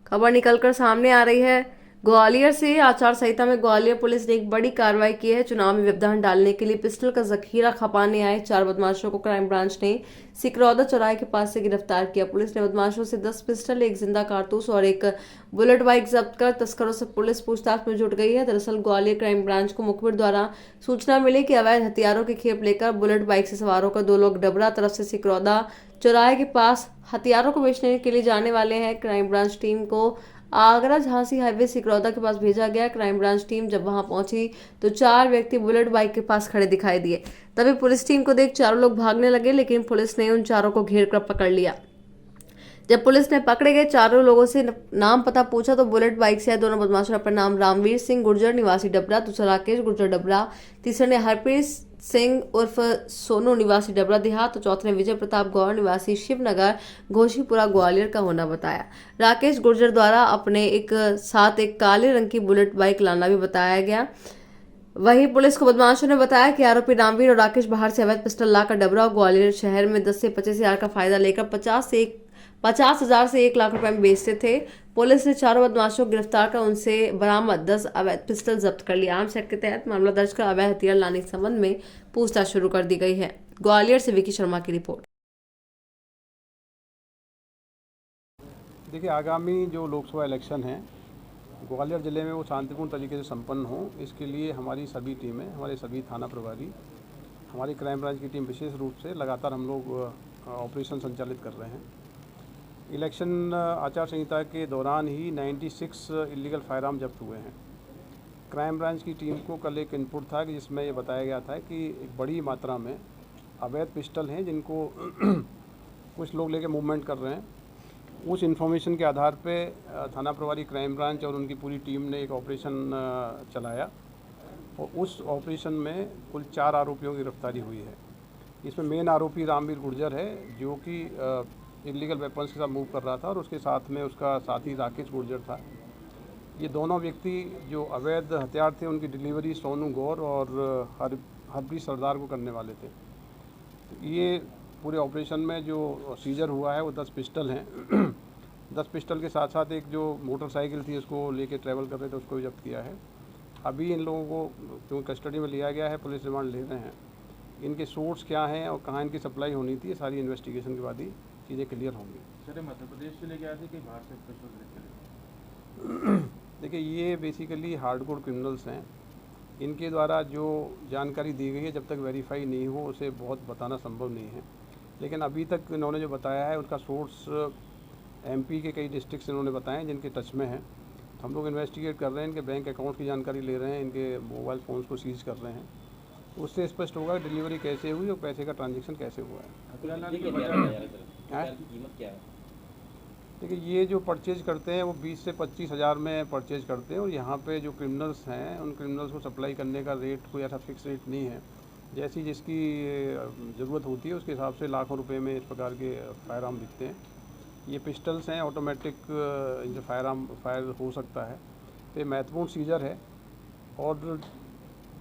खबर निकलकर सामने आ रही है ग्वालियर से। आचार संहिता में ग्वालियर पुलिस ने एक बड़ी कार्रवाई की है। चुनाव में व्यवधान डालने के लिए पिस्टल का जखीरा खपाने आए 4 बदमाशों को क्राइम ब्रांच ने सिकरौदा चौराहे के पास से गिरफ्तार किया। पुलिस ने बदमाशों से 10 पिस्टल, एक जिंदा कारतूस और एक बुलेट बाइक जब्त कर तस्करों से पुलिस पूछताछ में जुट गई है। दरअसल ग्वालियर क्राइम ब्रांच को मुखबिर द्वारा सूचना मिली कि अवैध हथियारों की खेप लेकर बुलेट बाइक से सवार होकर 2 लोग डबरा तरफ से सिकरौदा चौराहे के पास हथियारों को बेचने के लिए जाने वाले हैं। क्राइम ब्रांच टीम को आगरा झांसी हाईवे सिकरौदा के पास भेजा गया। क्राइम ब्रांच टीम जब वहां पहुंची तो 4 व्यक्ति बुलेट बाइक के पास खड़े दिखाई दिए। तभी पुलिस टीम को देख चारों लोग भागने लगे, लेकिन पुलिस ने उन चारों को घेर कर पकड़ लिया। जब पुलिस ने पकड़े गए चारों लोगों से नाम पता पूछा तो बुलेट बाइक से आए दोनों बदमाशों ने अपना नाम रामवीर सिंह गुर्जर निवासी डबरा, दूसरा राकेश गुर्जर डबरा, तीसरे ने हरप्रीत सिंह उर्फ सोनू निवासी डबरा देहात तो चौथे ने विजय प्रताप गौर निवासी शिवनगर घोशीपुरा ग्वालियर का होना बताया। राकेश गुर्जर द्वारा अपने साथ एक काले रंग की बुलेट बाइक लाना भी बताया गया। वहीं पुलिस को बदमाशों ने बताया कि आरोपी रामवीर और राकेश बाहर से अवैध पिस्टल लाकर डबरा और ग्वालियर शहर में 10 से 25 हजार का फायदा लेकर 50,000 से 1 लाख रुपए में बेचते थे। पुलिस ने चारों बदमाशों को गिरफ्तार कर उनसे बरामद 10 अवैध पिस्टल जब्त कर लिया। आर्म्स एक्ट के तहत मामला दर्ज कर अवैध हथियार लाने के संबंध में पूछताछ शुरू कर दी गई है। ग्वालियर से विकी शर्मा की रिपोर्ट। देखिए, आगामी जो लोकसभा इलेक्शन है ग्वालियर ज़िले में वो शांतिपूर्ण तरीके से संपन्न हो, इसके लिए हमारी सभी टीमें, हमारे सभी थाना प्रभारी, हमारी क्राइम ब्रांच की टीम विशेष रूप से लगातार हम लोग ऑपरेशन संचालित कर रहे हैं। इलेक्शन आचार संहिता के दौरान ही 96 इलीगल फायरआर्म जब्त हुए हैं। क्राइम ब्रांच की टीम को कल एक इनपुट था कि जिसमें ये बताया गया था कि एक बड़ी मात्रा में अवैध पिस्टल हैं जिनको कुछ लोग लेके मूवमेंट कर रहे हैं। उस इन्फॉर्मेशन के आधार पे थाना प्रभारी क्राइम ब्रांच और उनकी पूरी टीम ने एक ऑपरेशन चलाया और उस ऑपरेशन में कुल 4 आरोपियों की गिरफ्तारी हुई है। इसमें मेन आरोपी रामवीर गुर्जर है जो कि इलीगल वेपन्स के साथ मूव कर रहा था और उसके साथ में उसका साथी राकेश गुर्जर था। ये दोनों व्यक्ति जो अवैध हथियार थे उनकी डिलीवरी सोनू गौर और हरप्रीत सरदार को करने वाले थे। तो ये पूरे ऑपरेशन में जो सीजर हुआ है वो 10 पिस्टल हैं। 10 पिस्टल के साथ साथ एक जो मोटरसाइकिल थी उसको लेके ट्रैवल कर रहे थे उसको भी जब्त किया है। अभी इन लोगों को जो कस्टडी में लिया गया है, पुलिस रिमांड ले रहे हैं। इनके सोर्स क्या हैं और कहाँ इनकी सप्लाई होनी थी, सारी इन्वेस्टिगेशन के बाद ही चीज़ें क्लियर होंगी। सर, मध्य प्रदेश से लेके आए थे कि बाहर से पिस्टल लेके? देखिए, ये बेसिकली हार्डकोर क्रिमिनल्स हैं। इनके द्वारा जो जानकारी दी गई है जब तक वेरीफाई नहीं हो उसे बहुत बताना संभव नहीं है, लेकिन अभी तक इन्होंने जो बताया है उसका सोर्स एमपी के कई डिस्ट्रिक्ट इन्होंने बताए हैं जिनके टच में हैं। हम लोग इन्वेस्टिगेट कर रहे हैं, इनके बैंक अकाउंट की जानकारी ले रहे हैं, इनके मोबाइल फ़ोन्स को सीज कर रहे हैं। उससे स्पष्ट होगा डिलीवरी कैसे हुई और पैसे का ट्रांजेक्शन कैसे हुआ है। देखिए, ये जो परचेज करते हैं वो 20 से 25 हज़ार में परचेज करते हैं और यहाँ पे जो क्रिमिनल्स हैं उन क्रिमिनल्स को सप्लाई करने का रेट कोई ऐसा फिक्स रेट नहीं है। जैसी जिसकी ज़रूरत होती है उसके हिसाब से लाखों रुपए में इस प्रकार के फायरआर्म बिकते हैं। ये पिस्टल्स हैं, ऑटोमेटिक जो फायर हो सकता है। तो ये महत्वपूर्ण सीजर है और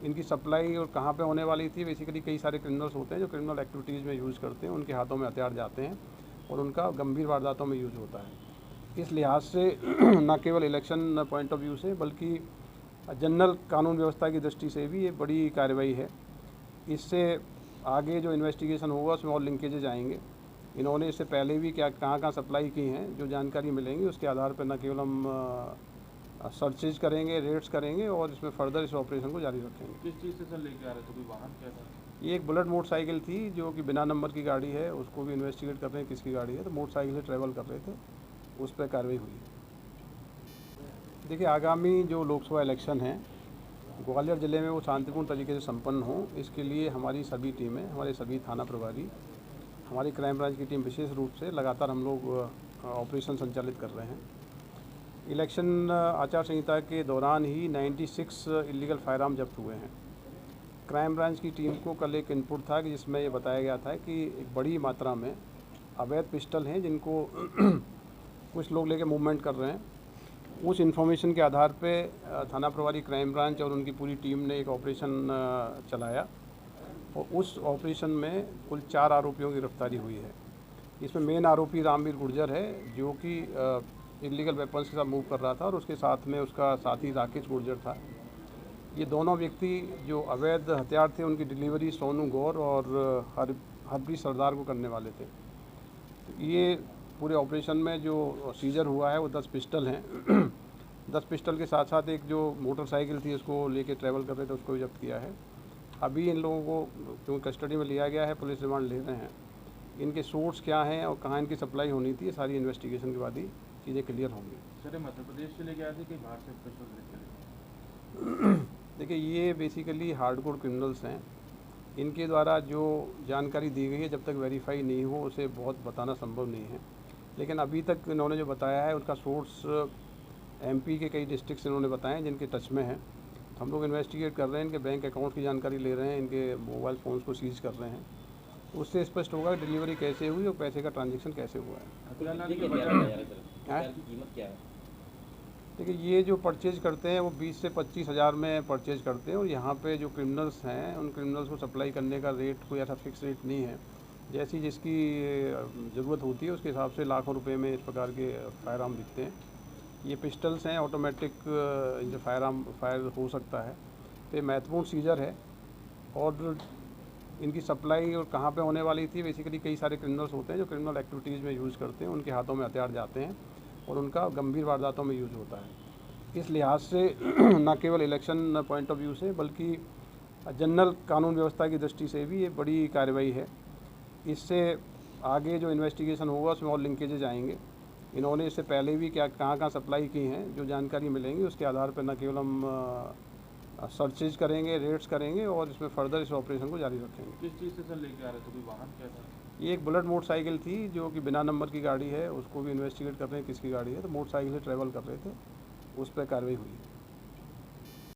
इनकी सप्लाई और कहाँ पे होने वाली थी, बेसिकली कई सारे क्रिमिनल्स होते हैं जो क्रिमिनल एक्टिविटीज़ में यूज़ करते हैं, उनके हाथों में हथियार जाते हैं और उनका गंभीर वारदातों में यूज़ होता है। इस लिहाज से न केवल इलेक्शन पॉइंट ऑफ व्यू से बल्कि जनरल कानून व्यवस्था की दृष्टि से भी ये बड़ी कार्रवाई है। इससे आगे जो इन्वेस्टिगेशन होगा उसमें और लिंकेजेज आएंगे। इन्होंने इससे पहले भी क्या कहाँ सप्लाई की हैं, जो जानकारी मिलेंगी उसके आधार पर न केवल हम सर्चेज करेंगे, रेड्स करेंगे और इसमें फर्दर इस ऑपरेशन को जारी रखेंगे। किस चीज़ से सर लेके आ रहे थे, कोई वाहन क्या था? ये एक बुलेट मोटरसाइकिल थी जो कि बिना नंबर की गाड़ी है, उसको भी इन्वेस्टिगेट कर रहे हैं किसकी गाड़ी है। तो मोटरसाइकिल से ट्रैवल कर रहे थे, उस पर कार्रवाई हुई है। देखिए, आगामी जो लोकसभा इलेक्शन है ग्वालियर ज़िले में वो शांतिपूर्ण तरीके से संपन्न हो, इसके लिए हमारी सभी टीमें, हमारे सभी थाना प्रभारी, हमारी क्राइम ब्रांच की टीम विशेष रूप से लगातार हम लोग ऑपरेशन संचालित कर रहे हैं। इलेक्शन आचार संहिता के दौरान ही 96 इलीगल फायरआर्म जब्त हुए हैं। क्राइम ब्रांच की टीम को कल एक इनपुट था कि जिसमें ये बताया गया था कि एक बड़ी मात्रा में अवैध पिस्टल हैं जिनको कुछ लोग लेके मूवमेंट कर रहे हैं। उस इन्फॉर्मेशन के आधार पे थाना प्रभारी क्राइम ब्रांच और उनकी पूरी टीम ने एक ऑपरेशन चलाया और उस ऑपरेशन में कुल 4 आरोपियों की गिरफ्तारी हुई है। इसमें मेन आरोपी रामवीर गुर्जर है, जो कि इलीगल वेपन्स के साथ मूव कर रहा था, और उसके साथ में उसका साथी राकेश गुर्जर था। ये दोनों व्यक्ति जो अवैध हथियार थे, उनकी डिलीवरी सोनू गौर और हरप्रीत सरदार को करने वाले थे। तो ये पूरे ऑपरेशन में जो सीजर हुआ है वो 10 पिस्टल हैं। 10 पिस्टल के साथ साथ एक जो मोटरसाइकिल थी उसको लेके ट्रैवल कर रहे थे, उसको भी जब्त किया है। अभी इन लोगों को क्योंकि कस्टडी में लिया गया है, पुलिस रिमांड ले रहे हैं। इनके सोर्स क्या हैं और कहाँ इनकी सप्लाई होनी थी, ये सारी इन्वेस्टिगेशन के बाद ही चीज़ें क्लियर होंगी। सर, मध्य प्रदेश से लेके आए थे कि बाहर से पिस्टल लेके लेके? देखिए, ये बेसिकली हार्डकोर क्रिमिनल्स हैं। इनके द्वारा जो जानकारी दी गई है, जब तक वेरीफाई नहीं हो उसे बहुत बताना संभव नहीं है। लेकिन अभी तक इन्होंने जो बताया है उसका सोर्स एमपी के कई डिस्ट्रिक्ट इन्होंने बताए हैं जिनके टच में हैं। हम लोग इन्वेस्टिगेट कर रहे हैं, इनके बैंक अकाउंट की जानकारी ले रहे हैं, इनके मोबाइल फ़ोन्स को सीज कर रहे हैं। उससे स्पष्ट होगा कि डिलीवरी कैसे हुई और पैसे का ट्रांजैक्शन कैसे हुआ है। हथियार लाने के कीमत क्या है? देखिए, ये जो परचेज करते हैं वो 20 से 25 हज़ार में परचेज करते हैं, और यहाँ पे जो क्रिमिनल्स हैं उन क्रिमिनल्स को सप्लाई करने का रेट कोई ऐसा फिक्स रेट नहीं है। जैसी जिसकी ज़रूरत होती है उसके हिसाब से लाखों रुपए में इस प्रकार के फायर आर्म बिकते हैं। ये पिस्टल्स हैं, ऑटोमेटिक जो फायर हो सकता है। तो ये महत्वपूर्ण सीजर है, और इनकी सप्लाई और कहाँ पे होने वाली थी, बेसिकली कई सारे क्रिमिनल्स होते हैं जो क्रिमिनल एक्टिविटीज़ में यूज़ करते हैं, उनके हाथों में हथियार जाते हैं और उनका गंभीर वारदातों में यूज़ होता है। इस लिहाज से न केवल इलेक्शन पॉइंट ऑफ व्यू से बल्कि जनरल कानून व्यवस्था की दृष्टि से भी ये बड़ी कार्रवाई है। इससे आगे जो इन्वेस्टिगेशन होगा उसमें और लिंकेजेज आएंगे। इन्होंने इससे पहले भी क्या कहाँ सप्लाई की हैं, जो जानकारी मिलेंगी उसके आधार पर न केवल हम सर्चेज करेंगे, रेड्स करेंगे और इसमें फर्दर इस ऑपरेशन को जारी रखेंगे। किस चीज़ से सर लेके आ रहे थे? कोई वाहन क्या था? ये एक बुलेट मोटरसाइकिल थी जो कि बिना नंबर की गाड़ी है, उसको भी इन्वेस्टिगेट कर रहे हैं किसकी गाड़ी है। तो मोटरसाइकिल से ट्रैवल कर रहे थे, उस पर कार्रवाई हुई है।